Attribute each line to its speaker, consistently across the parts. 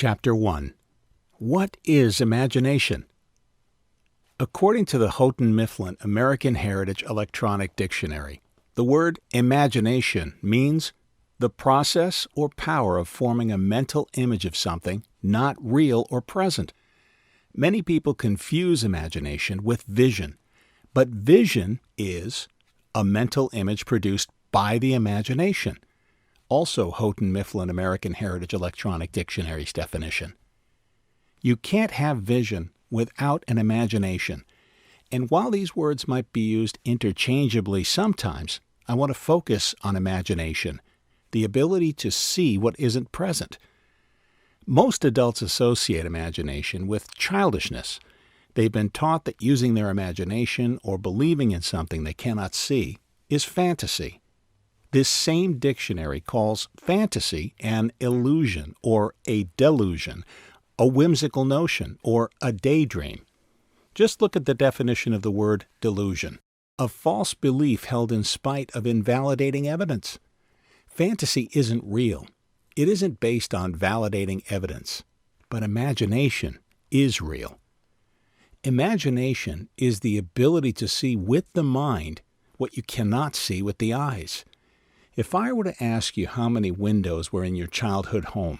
Speaker 1: Chapter 1. What is imagination? According to the Houghton Mifflin American Heritage Electronic Dictionary, the word imagination means the process or power of forming a mental image of something not real or present. Many people confuse imagination with vision, but vision is a mental image produced by the imagination. Also Houghton Mifflin American Heritage Electronic Dictionary's definition. You can't have vision without an imagination. And while these words might be used interchangeably sometimes, I want to focus on imagination, the ability to see what isn't present. Most adults associate imagination with childishness. They've been taught that using their imagination or believing in something they cannot see is fantasy. This same dictionary calls fantasy an illusion or a delusion, a whimsical notion or a daydream. Just look at the definition of the word delusion: a false belief held in spite of invalidating evidence. Fantasy isn't real. It isn't based on validating evidence. But imagination is real. Imagination is the ability to see with the mind what you cannot see with the eyes. If I were to ask you how many windows were in your childhood home,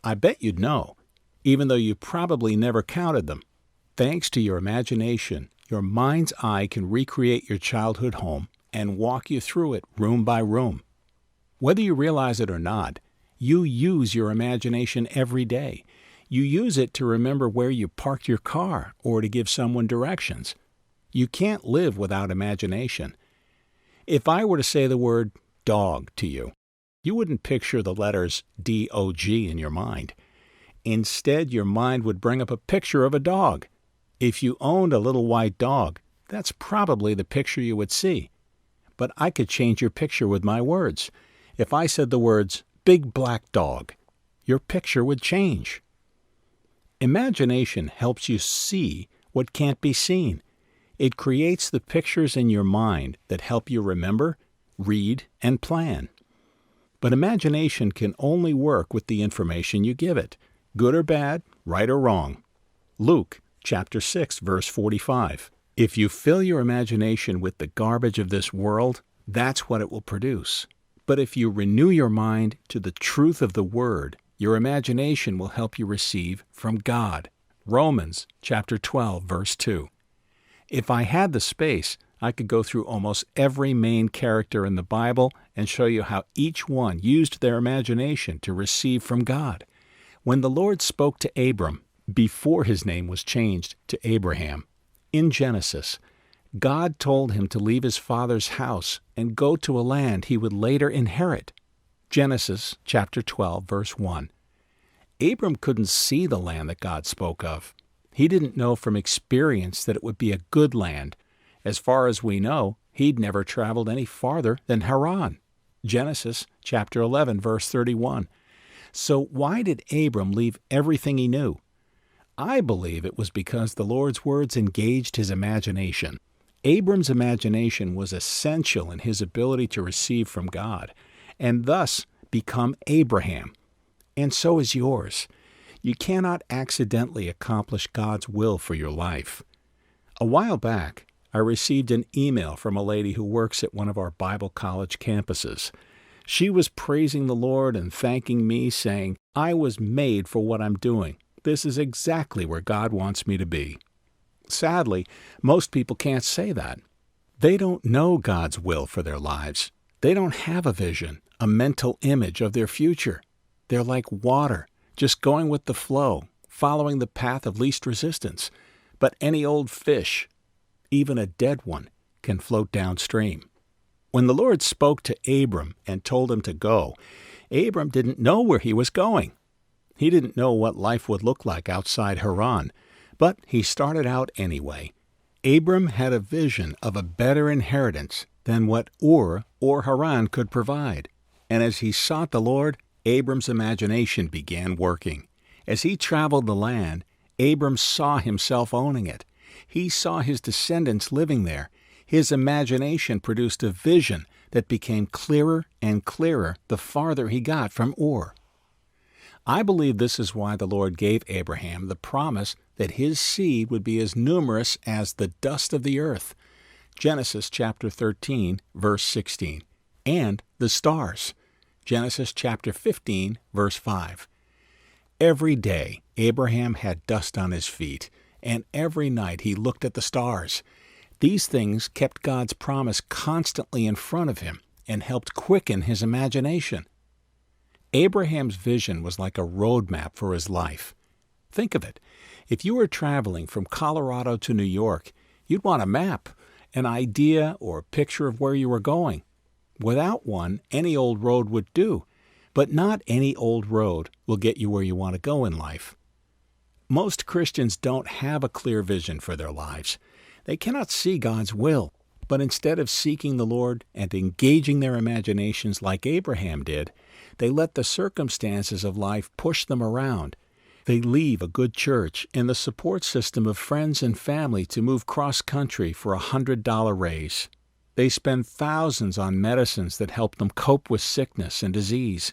Speaker 1: I bet you'd know, even though you probably never counted them. Thanks to your imagination, your mind's eye can recreate your childhood home and walk you through it room by room. Whether you realize it or not, you use your imagination every day. You use it to remember where you parked your car or to give someone directions. You can't live without imagination. If I were to say the word dog to you, you wouldn't picture the letters D-O-G in your mind. Instead, your mind would bring up a picture of a dog. If you owned a little white dog, that's probably the picture you would see. But I could change your picture with my words. If I said the words, big black dog, your picture would change. Imagination helps you see what can't be seen. It creates the pictures in your mind that help you remember, read, and plan. But imagination can only work with the information you give it, good or bad, right or wrong. Luke chapter 6, verse 45. If you fill your imagination with the garbage of this world, that's what it will produce. But if you renew your mind to the truth of the Word, your imagination will help you receive from God. Romans chapter 12, verse 2. If I had the space, I could go through almost every main character in the Bible and show you how each one used their imagination to receive from God. When the Lord spoke to Abram, before his name was changed to Abraham, in Genesis, God told him to leave his father's house and go to a land he would later inherit. Genesis chapter 12, verse 1. Abram couldn't see the land that God spoke of. He didn't know from experience that it would be a good land. As far as we know, he'd never traveled any farther than Haran. Genesis chapter 11, verse 31. So why did Abram leave everything he knew? I believe it was because the Lord's words engaged his imagination. Abram's imagination was essential in his ability to receive from God, and thus become Abraham. And so is yours. You cannot accidentally accomplish God's will for your life. A while back, I received an email from a lady who works at one of our Bible college campuses. She was praising the Lord and thanking me, saying, I was made for what I'm doing. This is exactly where God wants me to be. Sadly, most people can't say that. They don't know God's will for their lives. They don't have a vision, a mental image of their future. They're like water, just going with the flow, following the path of least resistance. But any old fish, even a dead one, can float downstream. When the Lord spoke to Abram and told him to go, Abram didn't know where he was going. He didn't know what life would look like outside Haran, but he started out anyway. Abram had a vision of a better inheritance than what Ur or Haran could provide. And as he sought the Lord, Abram's imagination began working. As he traveled the land, Abram saw himself owning it. He saw his descendants living there. His imagination produced a vision that became clearer and clearer the farther he got from Ur. I believe this is why the Lord gave Abraham the promise that his seed would be as numerous as the dust of the earth. Genesis chapter 13, verse 16. And the stars. Genesis chapter 15, verse 5. Every day Abraham had dust on his feet, and every night he looked at the stars. These things kept God's promise constantly in front of him and helped quicken his imagination. Abraham's vision was like a roadmap for his life. Think of it. If you were traveling from Colorado to New York, you'd want a map, an idea or a picture of where you were going. Without one, any old road would do. But not any old road will get you where you want to go in life. Most Christians don't have a clear vision for their lives. They cannot see God's will. But instead of seeking the Lord and engaging their imaginations like Abraham did, they let the circumstances of life push them around. They leave a good church and the support system of friends and family to move cross-country for $100 raise. They spend thousands on medicines that help them cope with sickness and disease.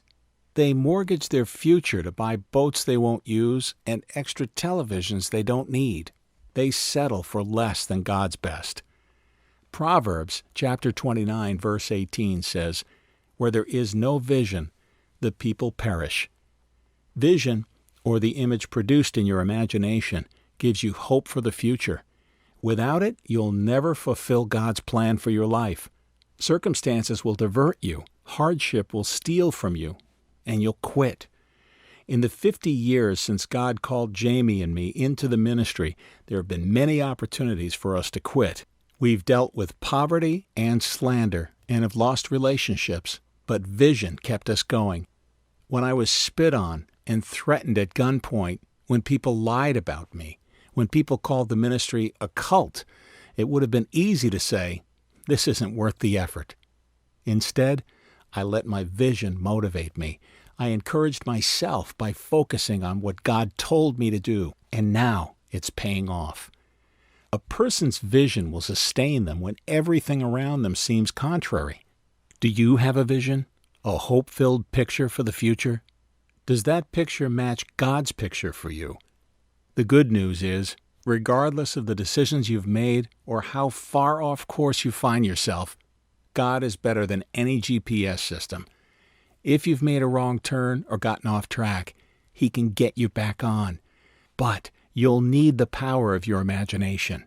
Speaker 1: They mortgage their future to buy boats they won't use and extra televisions they don't need. They settle for less than God's best. Proverbs chapter 29, verse 18 says, "Where there is no vision, the people perish." Vision, or the image produced in your imagination, gives you hope for the future. Without it, you'll never fulfill God's plan for your life. Circumstances will divert you, hardship will steal from you, and you'll quit. In the 50 years since God called Jamie and me into the ministry, there have been many opportunities for us to quit. We've dealt with poverty and slander and have lost relationships, but vision kept us going. When I was spit on and threatened at gunpoint, when people lied about me, when people called the ministry a cult, it would have been easy to say, "This isn't worth the effort." Instead, I let my vision motivate me. I encouraged myself by focusing on what God told me to do, and now it's paying off. A person's vision will sustain them when everything around them seems contrary. Do you have a vision? A hope-filled picture for the future? Does that picture match God's picture for you? The good news is, regardless of the decisions you've made or how far off course you find yourself, God is better than any GPS system. If you've made a wrong turn or gotten off track, He can get you back on. But you'll need the power of your imagination.